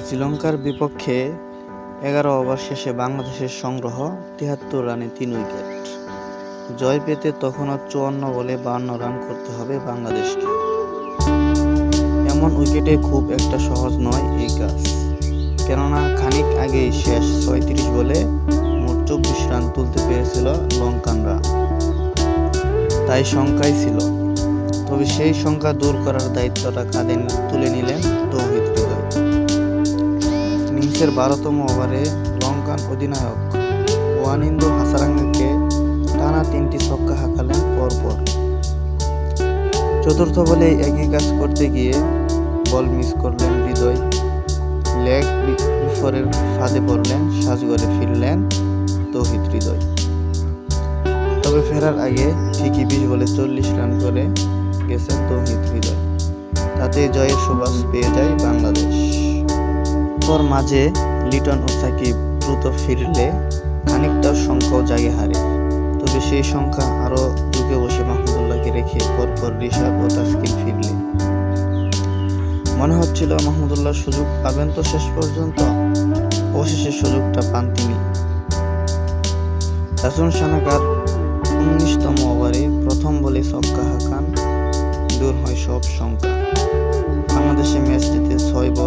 শ্রীলঙ্কার বিপক্ষে ১১ ওভার শেষে বাংলাদেশের সংগ্রহ ৭৩ রানে ৩ উইকেট। জয় পেতে তখনও ৫৪ বলে ৫২ রান করতে হবে বাংলাদেশকে। এমন উইকেটে খুব একটা সহজ নয় এই কাজ, কেননা খানিক আগেই শেষ ৩৬ বলে মোট ২৪ রান তুলতে পেরেছিল লঙ্কানরা, তাই শঙ্কাই ছিল। তবে সেই শঙ্কা দূর করার দায়িত্বটা কাঁধে তুলে নিলেন তৌহিদ হৃদয়। ইনিংসের ১২তম ওভারে লঙ্কান অধিনায়ক ওয়ানিন্দু হাসারাঙ্গাকে টানা ৩টি ছক্কা হাঁকালেন পরপর। চতুর্থ বলেই একই কাজ করতে গিয়ে বল মিস করলেন হৃদয়। লেগ বিফোরের ফাঁদে পড়লেন, সাজঘরে ফিরলেন তৌহিদ হৃদয়। তবে ফেরার আগে ঠিকই ২০ বলে ৪০ রান করে গেছেন তৌহিদ হৃদয়। তাতে জয়ের সুবাস পেয়ে যায় বাংলাদেশ। তোর মাঝে লিটন ও সাকিব দ্রুত ফিরলে খানিকটা সংখ্যাও জায়গা হারে। তবে সেই সংখ্যা আরও ঢুকে বসে মাহমুদুল্লাহকে রেখে পরপর রিশাদ ও তাসকিন ফিরলে মনে হচ্ছিল মাহমুদুল্লাহ সুযোগ পাবেন তো শেষ পর্যন্ত। অবশেষে সুযোগটা পান তিনি। রাসুল সানাকার ১৯তম ওভারে প্রথম বলে ছক্কা হাঁকান, দূর হয় সব শঙ্কা। বাংলাদেশে ম্যাচ জিতে ৬ বল